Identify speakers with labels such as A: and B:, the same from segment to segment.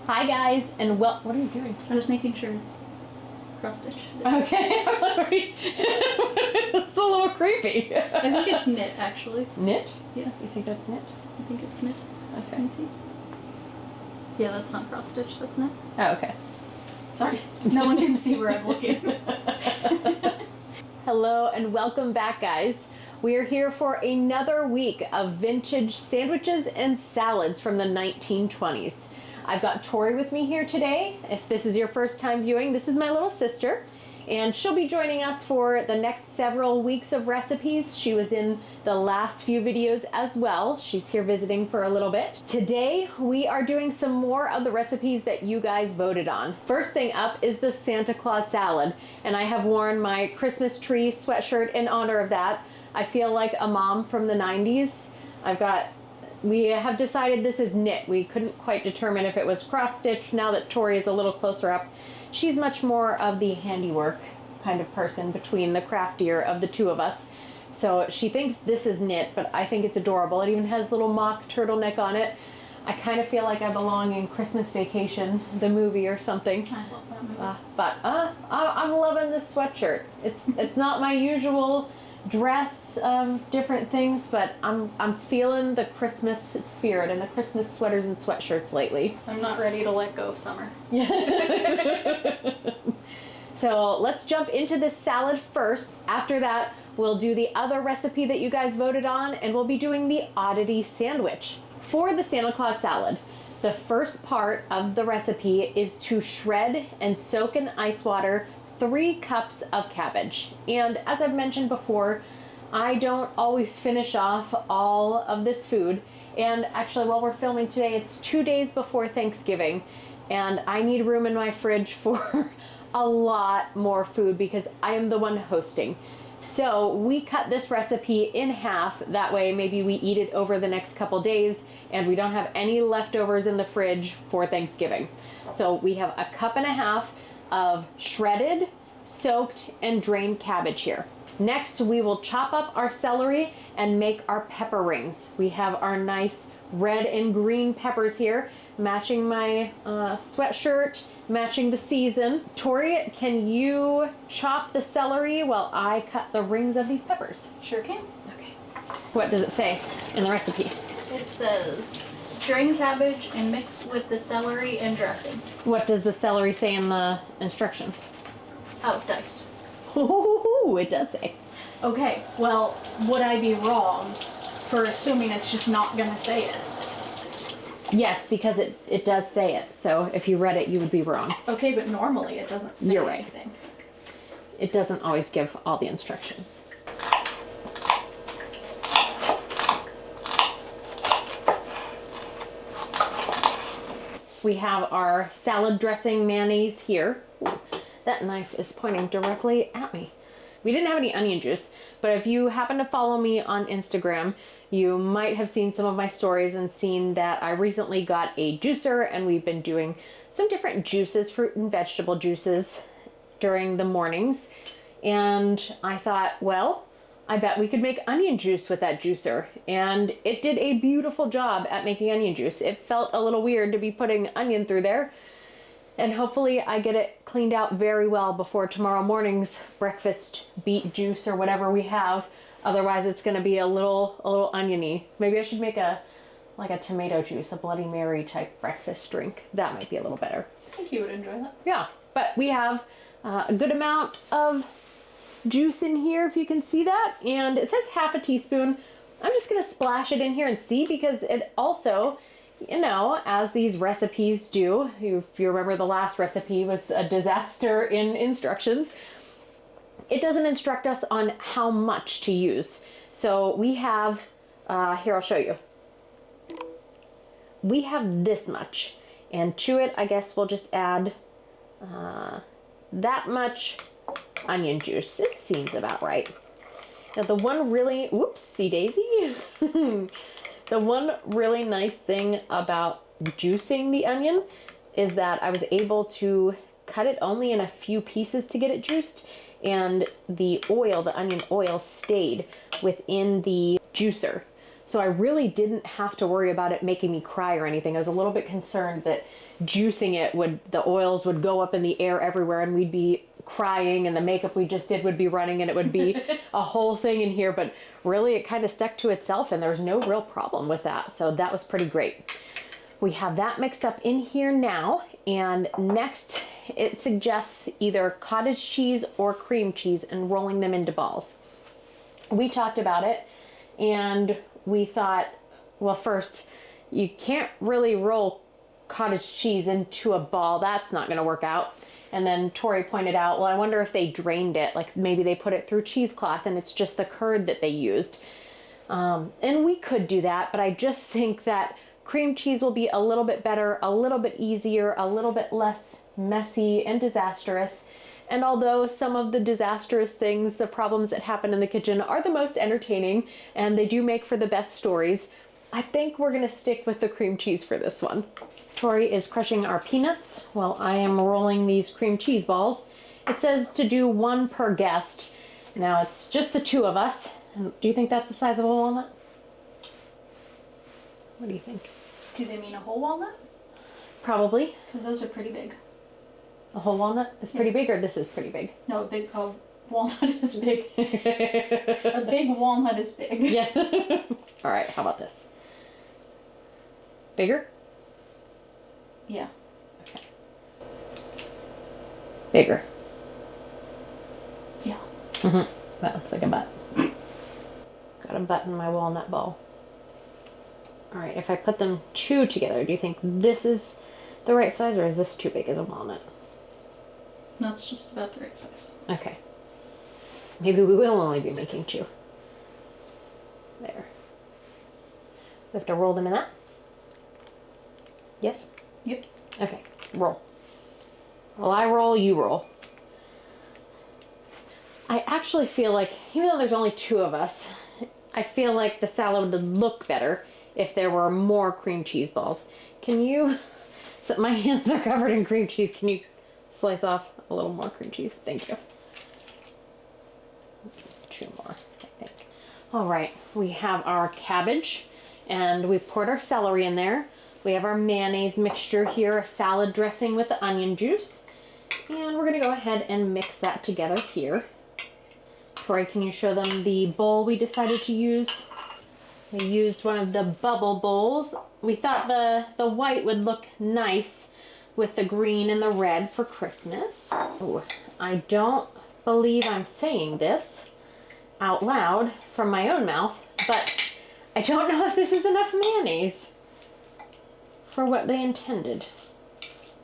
A: Hi guys, and what are you doing?
B: I was making sure it's cross-stitch.
A: Okay. It's a little creepy.
B: I think it's knit, actually.
A: Knit?
B: Yeah.
A: You think that's knit?
B: I think it's knit.
A: Okay.
B: Let me see. Yeah, that's not cross-stitch, that's knit.
A: Oh, okay.
B: Sorry. No one can see where I'm looking.
A: Hello and welcome back, guys. We are here for another week of vintage sandwiches and salads from the 1920s. I've got Tori with me here today. If this is your first time viewing, this is my little sister, and she'll be joining us for the next several weeks of recipes. She was in the last few videos as well. She's here visiting for a little bit. Today, we are doing some more of the recipes that you guys voted on. First thing up is the Santa Claus salad, and I have worn my Christmas tree sweatshirt in honor of that. I feel like a mom from the 90s. We have decided this is knit. We couldn't quite determine if it was cross-stitch. Now that Tori is a little closer up, she's much more of the handiwork kind of person between the craftier of the two of us. So she thinks this is knit, but I think it's adorable. It even has a little mock turtleneck on it. I kind of feel like I belong in Christmas Vacation, the movie or something.
B: I love that movie.
A: I'm loving this sweatshirt. It's not my usual dress of different things, but I'm feeling the Christmas spirit and the Christmas sweaters and sweatshirts lately.
B: I'm not ready to let go of summer.
A: So let's jump into this salad first. After that, we'll do the other recipe that you guys voted on, and we'll be doing the Oddity Sandwich. For the Santa Claus salad, the first part of the recipe is to shred and soak in ice water 3 cups of cabbage. And as I've mentioned before, I don't always finish off all of this food. And actually, while we're filming today, it's 2 days before Thanksgiving, and I need room in my fridge for a lot more food because I am the one hosting. So we cut this recipe in half. That way maybe we eat it over the next couple days and we don't have any leftovers in the fridge for Thanksgiving. So we have 1.5 cups of shredded, soaked, and drained cabbage here. Next, we will chop up our celery and make our pepper rings. We have our nice red and green peppers here, matching my sweatshirt, matching the season. Tori, can you chop the celery while I cut the rings of these peppers?
B: Sure can.
A: Okay. What does it say in the recipe?
B: It says, drain cabbage and mix with the celery and dressing.
A: What does the celery say in the instructions?
B: Oh, diced.
A: Ooh, it does say.
B: Okay, well, would I be wrong for assuming it's just not gonna say it?
A: Yes, because it does say it. So if you read it, you would be wrong.
B: Okay, but normally it doesn't say
A: You're right.
B: anything.
A: It doesn't always give all the instructions. We have our salad dressing mayonnaise here. Ooh, that knife is pointing directly at me. We didn't have any onion juice, but if you happen to follow me on Instagram, you might have seen some of my stories and seen that I recently got a juicer, and we've been doing some different juices, fruit and vegetable juices, during the mornings. And I thought, well, I bet we could make onion juice with that juicer. And it did a beautiful job at making onion juice. It felt a little weird to be putting onion through there. And hopefully I get it cleaned out very well before tomorrow morning's breakfast beet juice or whatever we have. Otherwise it's gonna be a little oniony. Maybe I should make like a tomato juice, a Bloody Mary type breakfast drink. That might be a little better.
B: I think you would enjoy that.
A: Yeah, but we have a good amount of juice in here, if you can see that, and it says 1/2 teaspoon. I'm just gonna splash it in here and see, because it also, you know, as these recipes do, if you remember the last recipe was a disaster in instructions, it doesn't instruct us on how much to use. So we have, here I'll show you. We have this much, and to it I guess we'll just add that much onion juice. It seems about right. Now the one really, whoopsie daisy. The one really nice thing about juicing the onion is that I was able to cut it only in a few pieces to get it juiced, and the oil, the onion oil, stayed within the juicer. So I really didn't have to worry about it making me cry or anything. I was a little bit concerned that juicing it the oils would go up in the air everywhere and we'd be crying and the makeup we just did would be running and it would be a whole thing in here. But really it kind of stuck to itself and there was no real problem with that. So that was pretty great. We have that mixed up in here now. And next it suggests either cottage cheese or cream cheese and rolling them into balls. We talked about it and we thought, well, first, you can't really roll cottage cheese into a ball. That's not going to work out. And then Tori pointed out, well, I wonder if they drained it. Like maybe they put it through cheesecloth and it's just the curd that they used. And we could do that, but I just think that cream cheese will be a little bit better, a little bit easier, a little bit less messy and disastrous. And although some of the disastrous things, the problems that happen in the kitchen are the most entertaining and they do make for the best stories, I think we're gonna stick with the cream cheese for this one. Tori is crushing our peanuts while I am rolling these cream cheese balls. It says to do 1 per guest. Now it's just the 2 of us. Do you think that's the size of a walnut? What do you think?
B: Do they mean a whole walnut?
A: Probably.
B: Because those are pretty big.
A: A whole walnut is pretty big, or this is pretty big?
B: No, a big walnut is big. A big walnut is big.
A: Yes. All right, how about this? Bigger?
B: Yeah.
A: Okay. Bigger.
B: Yeah.
A: Mm-hmm. That looks like a butt. Got a butt in my walnut ball. All right, if I put them 2 together, do you think this is the right size, or is this too big as a walnut?
B: That's just about the right size.
A: Okay. Maybe we will only be making 2. There. We have to roll them in that? Yes?
B: Yep.
A: Okay, roll. Well, I roll, you roll. I actually feel like, even though there's only 2 of us, I feel like the salad would look better if there were more cream cheese balls. Can you, so my hands are covered in cream cheese, can you slice off a little more cream cheese? Thank you. 2 more, I think. All right, we have our cabbage and we poured our celery in there. We have our mayonnaise mixture here, a salad dressing with the onion juice. And we're gonna go ahead and mix that together here. Tori, can you show them the bowl we decided to use? We used one of the bubble bowls. We thought the white would look nice with the green and the red for Christmas. Ooh, I don't believe I'm saying this out loud from my own mouth, but I don't know if this is enough mayonnaise for what they intended.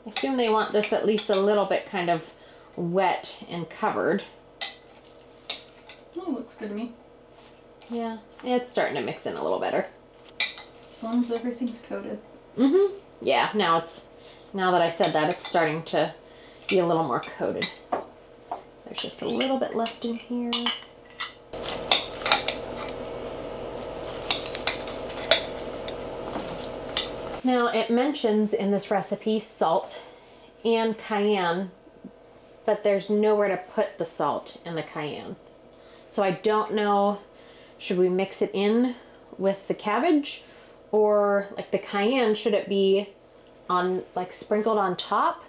A: I assume they want this at least a little bit kind of wet and covered.
B: Oh, looks good to me.
A: Yeah, it's starting to mix in a little better.
B: As long as everything's coated.
A: Mm-hmm. Yeah, now that I said that, it's starting to be a little more coated. There's just a little bit left in here. Now, it mentions in this recipe salt and cayenne, but there's nowhere to put the salt and the cayenne. So I don't know, should we mix it in with the cabbage, or like the cayenne, should it be on, like, sprinkled on top?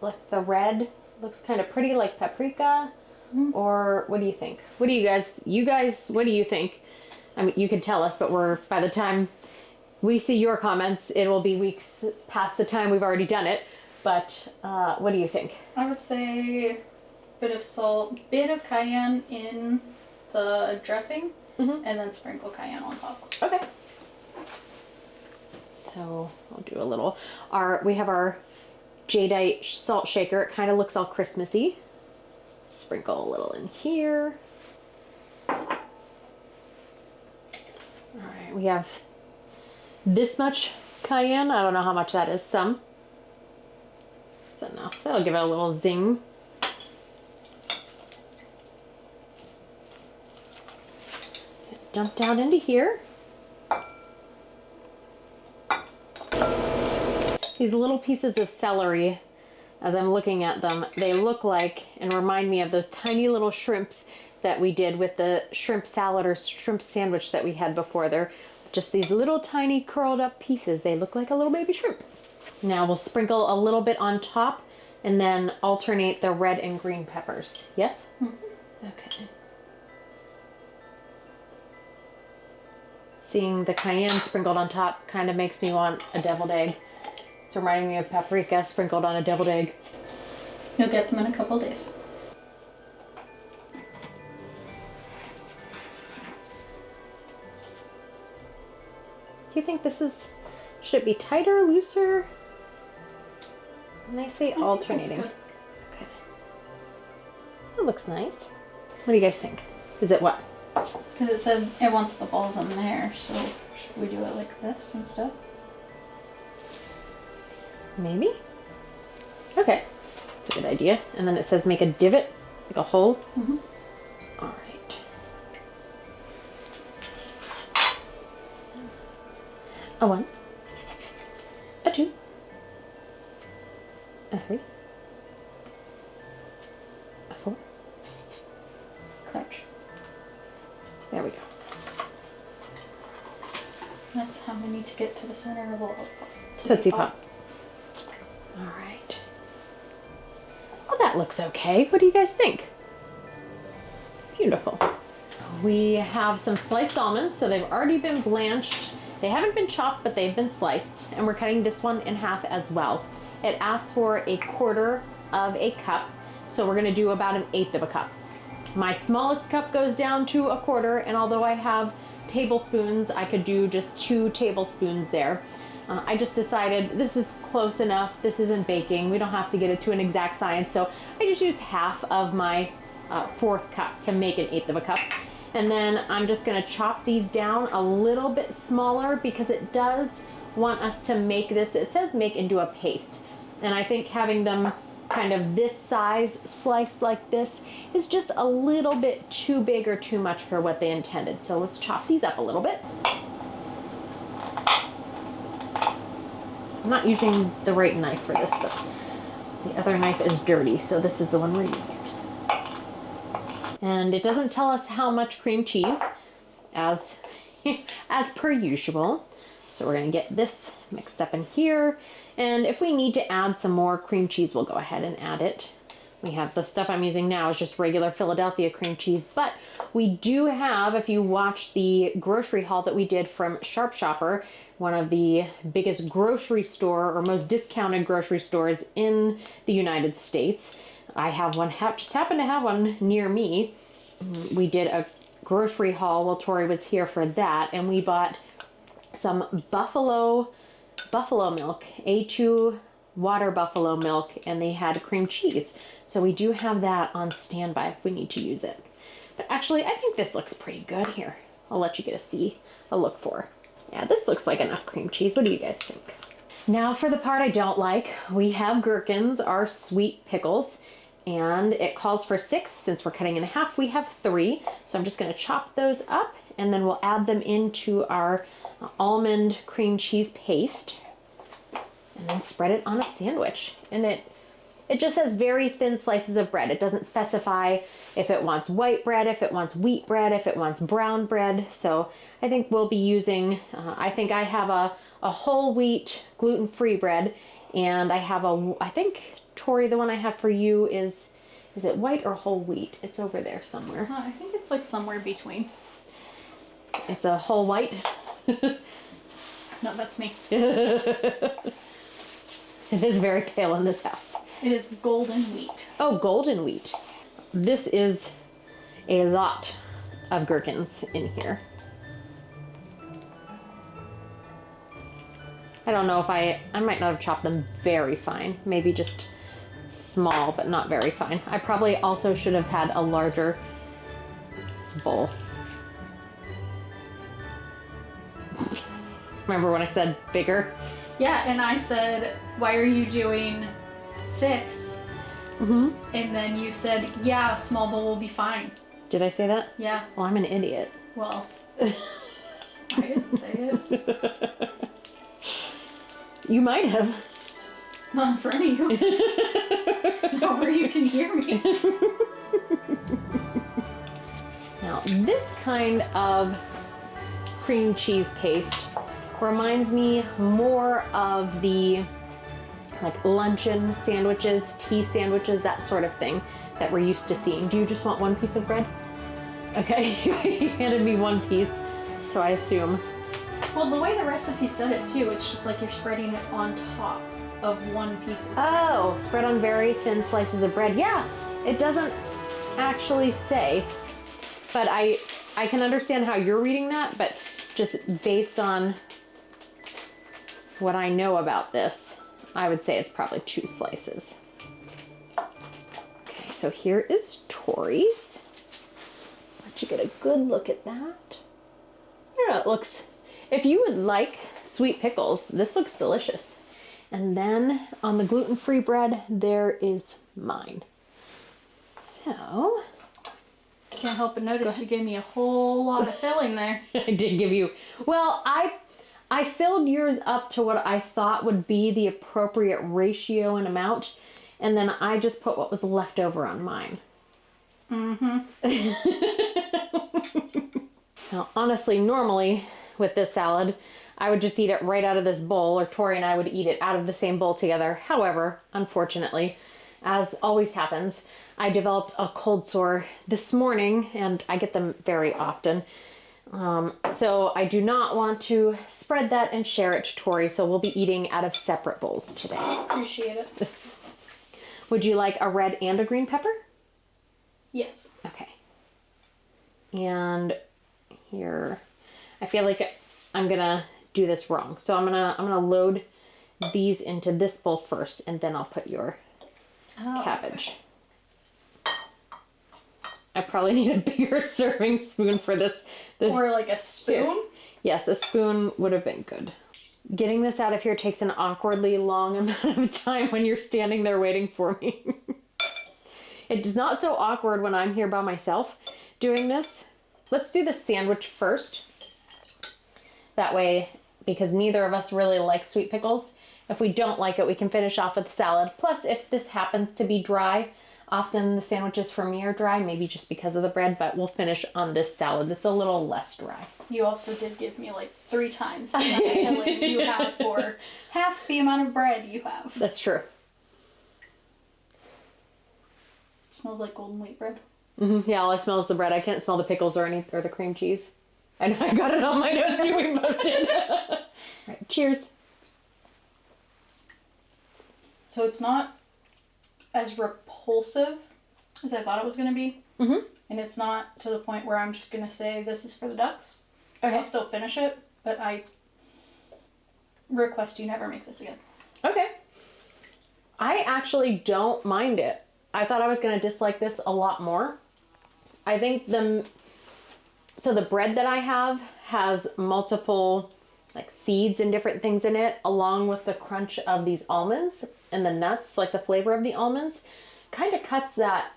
A: Like the red looks kind of pretty, like paprika. Or what do you think? What do you guys, what do you think? I mean, you can tell us, but by the time we see your comments, it will be weeks past the time we've already done it. But what do you think?
B: I would say bit of salt, bit of cayenne in the dressing, and then sprinkle cayenne on top.
A: Okay. So I'll do a little. We have our jadeite salt shaker. It kind of looks all Christmassy. Sprinkle a little in here. All right, we have this much cayenne. I don't know how much that is. Some. That's enough. That'll give it a little zing. Dump down into here. These little pieces of celery, as I'm looking at them, they look like and remind me of those tiny little shrimps that we did with the shrimp salad or shrimp sandwich that we had before. They're just these little tiny curled up pieces. They look like a little baby shrimp. Now we'll sprinkle a little bit on top and then alternate the red and green peppers. Yes? Mm-hmm. Okay. Seeing the cayenne sprinkled on top kind of makes me want a deviled egg. It's reminding me of paprika sprinkled on a deviled egg.
B: You'll get them in a couple days.
A: Do you think this is, should it be tighter, looser? And I say alternating. Okay. That looks nice. What do you guys think? Is it what?
B: Because it said it wants the balls in there, so should we do it like this instead?
A: Maybe? Okay. That's a good idea. And then it says make a divot, like a hole.
B: Mm-hmm.
A: All right. A 1, a 2, a 3, a 4.
B: Crunch.
A: There we go.
B: That's how we need to get to the center of the
A: Tootsie Pop. All right. Well, that looks okay. What do you guys think? Beautiful. We have some sliced almonds, so they've already been blanched. They haven't been chopped, but they've been sliced, and we're cutting this one in half as well. It asks for 1/4 of a cup, so we're gonna do about 1/8 of a cup. My smallest cup goes down to 1/4, and although I have tablespoons, I could do just 2 tablespoons there. I just decided this is close enough. This isn't baking. We don't have to get it to an exact science, so I just used half of my 4th cup to make 1/8 of a cup. And then I'm just gonna chop these down a little bit smaller because it does want us to make this, it says make into a paste. And I think having them kind of this size sliced like this is just a little bit too big or too much for what they intended. So let's chop these up a little bit. I'm not using the right knife for this though. The other knife is dirty, so this is the one we're using. And it doesn't tell us how much cream cheese, as per usual. So we're gonna get this mixed up in here. And if we need to add some more cream cheese, we'll go ahead and add it. We have the stuff I'm using now is just regular Philadelphia cream cheese, but we do have, if you watch the grocery haul that we did from Sharp Shopper, one of the biggest grocery store or most discounted grocery stores in the United States. I have one, just happened to have one near me. We did a grocery haul while Tori was here for that, and we bought some buffalo milk, A2 water buffalo milk, and they had cream cheese. So we do have that on standby if we need to use it. But actually, I think this looks pretty good here. I'll let you get a look for. Yeah, this looks like enough cream cheese. What do you guys think? Now for the part I don't like, we have gherkins, our sweet pickles, and it calls for 6. Since we're cutting in half, we have 3. So I'm just gonna chop those up, and then we'll add them into our almond cream cheese paste, and then spread it on a sandwich. And it just says very thin slices of bread. It doesn't specify if it wants white bread, if it wants wheat bread, if it wants brown bread. So I think we'll be using, I think I have a whole wheat gluten-free bread, and I have I think, Tori, the one I have for you is it white or whole wheat? It's over there somewhere.
B: I think it's like somewhere between.
A: It's a whole white?
B: No, that's me.
A: It is very pale in this house.
B: It is golden wheat.
A: Oh, golden wheat. This is a lot of gherkins in here. I don't know if I might not have chopped them very fine. Maybe just small, but not very fine. I probably also should have had a larger bowl. Remember when I said bigger?
B: Yeah, and I said, why are you doing 6?
A: Mm-hmm.
B: And then you said, yeah, a small bowl will be fine.
A: Did I say that?
B: Yeah.
A: Well, I'm an idiot.
B: Well, I didn't say it.
A: You might have.
B: Not in front of you. Not where you can hear me.
A: Now, this kind of cream cheese paste reminds me more of the like luncheon sandwiches, tea sandwiches, that sort of thing that we're used to seeing. Do you just want one piece of bread? Okay, he handed me one piece, so I assume.
B: Well, the way the recipe said it too, it's just like you're spreading it on top of one piece of bread.
A: Oh, spread on very thin slices of bread. Yeah, it doesn't actually say, but I can understand how you're reading that, but just based on what I know about this, I would say it's probably 2 slices. Okay, so here is Tori's. Let you get a good look at that. I don't know, it looks, if you would like sweet pickles, this looks delicious. And then on the gluten-free bread, there is mine. So,
B: Can't help but notice you gave me a whole lot of filling there.
A: I did give you, well, I filled yours up to what I thought would be the appropriate ratio and amount, and then I just put what was left over on mine. Mm-hmm. Now, honestly, normally with this salad, I would just eat it right out of this bowl, or Tori and I would eat it out of the same bowl together. However, unfortunately, as always happens, I developed a cold sore this morning, and I get them very often. So I do not want to spread that and share it to Tori, so we'll be eating out of separate bowls today.
B: Appreciate it.
A: Would you like a red and a green pepper?
B: Yes.
A: Okay. And here, I feel like I'm gonna do this wrong. So I'm gonna load these into this bowl first, and then I'll put your cabbage. I probably need a bigger serving spoon for this.
B: Or like a spoon?
A: Here. Yes, a spoon would have been good. Getting this out of here takes an awkwardly long amount of time when you're standing there waiting for me. It's not so awkward when I'm here by myself doing this. Let's do the sandwich first. That way, because neither of us really like sweet pickles, if we don't like it, we can finish off with the salad. Plus, if this happens to be dry, often the sandwiches for me are dry, maybe just because of the bread, but we'll finish on this salad that's a little less dry.
B: You also did give me like 3 times the amount of filling you have for half the amount of bread you have.
A: That's true.
B: It smells like golden wheat bread.
A: Mm-hmm. Yeah, all I smell is the bread. I can't smell the pickles or the cream cheese. I know I got it on my nose too. We both did. All right, cheers.
B: So it's not as repulsive as I thought it was going to be.
A: Mm-hmm.
B: And it's not to the point where I'm just going to say this is for the ducks.
A: Okay.
B: I'll still finish it, but I request you never make this again.
A: Okay. I actually don't mind it. I thought I was going to dislike this a lot more. I think the bread that I have has multiple like seeds and different things in it, along with the crunch of these almonds and the nuts, like the flavor of the almonds, kind of cuts that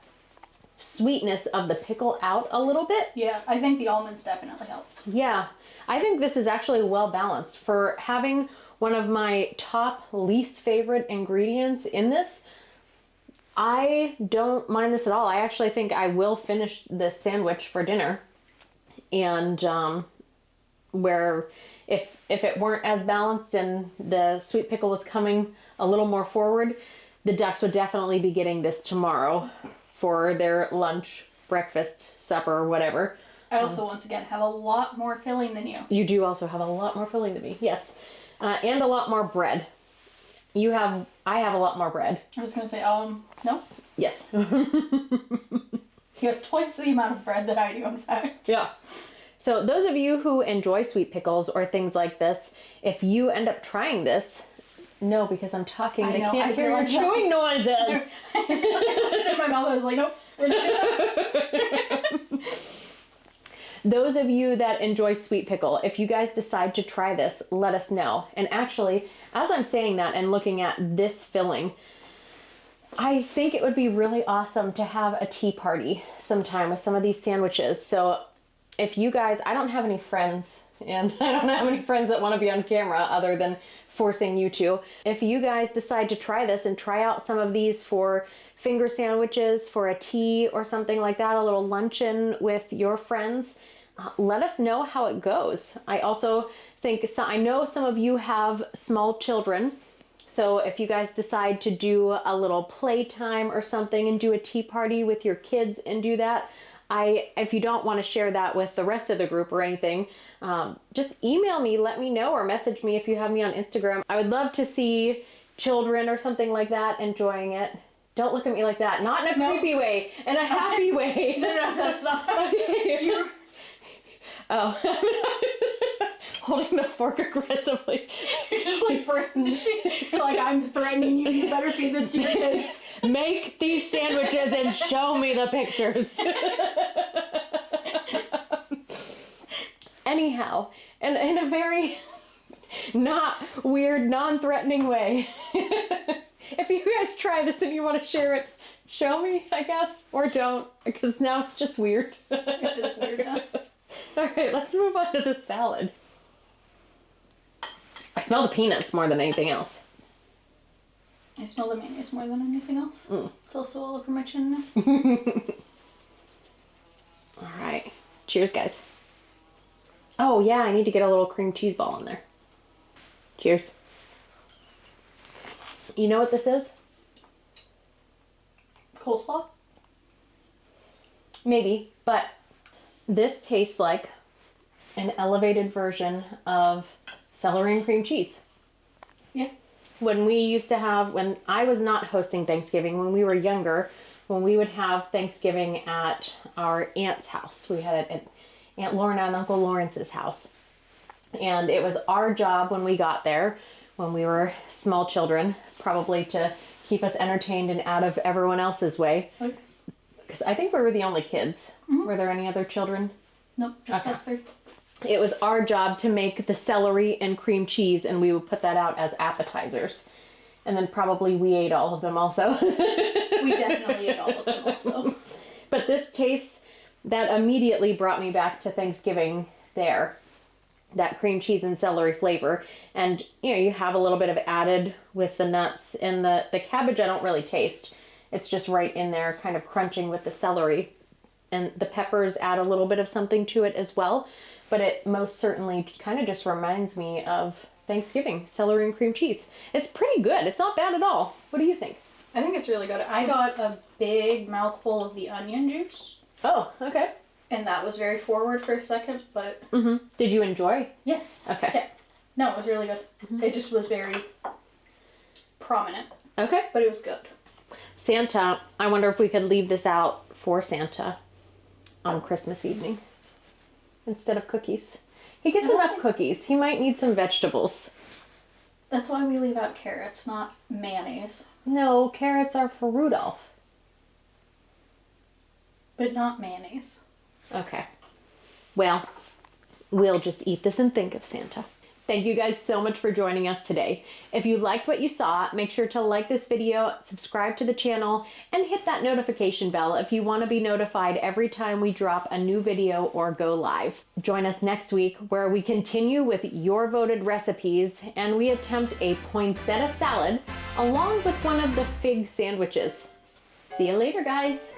A: sweetness of the pickle out a little bit.
B: Yeah, I think the almonds definitely helped.
A: Yeah, I think this is actually well balanced for having one of my top least favorite ingredients in this. I don't mind this at all. I actually think I will finish this sandwich for dinner. And where if it weren't as balanced and the sweet pickle was coming a little more forward, the ducks would definitely be getting this tomorrow for their lunch, breakfast, supper, whatever.
B: I also, once again, have a lot more filling than you.
A: You do also have a lot more filling than me, yes. And a lot more bread. I have a lot more bread.
B: I was going to say, no?
A: Yes.
B: You have twice the amount of bread that I do, in fact.
A: Yeah. So those of you who enjoy sweet pickles or things like this, if you end up trying this, no, because I'm talking, they can't hear your chewing noises.
B: In my mouth, I was like, nope, we're not doing that.
A: Those of you that enjoy sweet pickle, if you guys decide to try this, let us know. And actually, as I'm saying that and looking at this filling, I think it would be really awesome to have a tea party sometime with some of these sandwiches. So if you guys, I don't have any friends, and I don't have any friends that want to be on camera other than forcing you to. If you guys decide to try this and try out some of these for finger sandwiches, for a tea or something like that, a little luncheon with your friends, let us know how it goes. I also think, I know some of you have small children, so if you guys decide to do a little playtime or something and do a tea party with your kids and do that, if you don't want to share that with the rest of the group or anything, just email me, let me know, or message me if you have me on Instagram. I would love to see children or something like that enjoying it. Don't look at me like that. Not in a creepy way, in a happy way.
B: No, that's not.
A: Okay.
B: You're...
A: Oh. Holding the fork aggressively.
B: You're just like threatening. Like, I'm threatening you. You better feed this to your kids.
A: Make these sandwiches and show me the pictures. Anyhow, and in a very not weird, non-threatening way. If you guys try this and you want to share it, show me, I guess, or don't, because now it's just weird.
B: It is weird now.
A: All right, let's move on to the salad. I smell the peanuts more than anything else.
B: I smell the mayonnaise more than anything else. It's also all over my chin now.
A: All right. Cheers, guys. Oh, yeah, I need to get a little cream cheese ball in there. Cheers. You know what this is?
B: Coleslaw?
A: Maybe, but this tastes like an elevated version of celery and cream cheese.
B: Yeah.
A: When we used to have, when I was not hosting Thanksgiving, when we were younger, when we would have Thanksgiving at our aunt's house, we had it at Aunt Lorna and Uncle Lawrence's house. And it was our job when we got there, when we were small children, probably to keep us entertained and out of everyone else's way. Because I think we were the only kids. Mm-hmm. Were there any other children?
B: Nope, just us three.
A: It was our job to make the celery and cream cheese, and we would put that out as appetizers. And then probably we ate all of them also.
B: We definitely ate all of them also.
A: But this tastes, that immediately brought me back to Thanksgiving there. That cream cheese and celery flavor. And, you know, you have a little bit of added with the nuts, and the cabbage I don't really taste. It's just right in there, kind of crunching with the celery. And the peppers add a little bit of something to it as well. But it most certainly kind of just reminds me of Thanksgiving, celery and cream cheese. It's pretty good. It's not bad at all. What do you think?
B: I think it's really good. I got a big mouthful of the onion juice.
A: Oh, okay.
B: And that was very forward for a second, but...
A: Mm-hmm. Did you enjoy?
B: Yes.
A: Okay.
B: Yeah. No, it was really good. Mm-hmm. It just was very prominent.
A: Okay.
B: But it was good.
A: Santa, I wonder if we could leave this out for Santa on Christmas evening instead of cookies. He gets enough cookies. He might need some vegetables.
B: That's why we leave out carrots, not mayonnaise.
A: No, carrots are for Rudolph.
B: But not mayonnaise.
A: Okay. Well, we'll just eat this and think of Santa. Thank you guys so much for joining us today. If you liked what you saw, make sure to like this video, subscribe to the channel, and hit that notification bell if you want to be notified every time we drop a new video or go live. Join us next week where we continue with your voted recipes and we attempt a poinsettia salad along with one of the fig sandwiches. See you later, guys.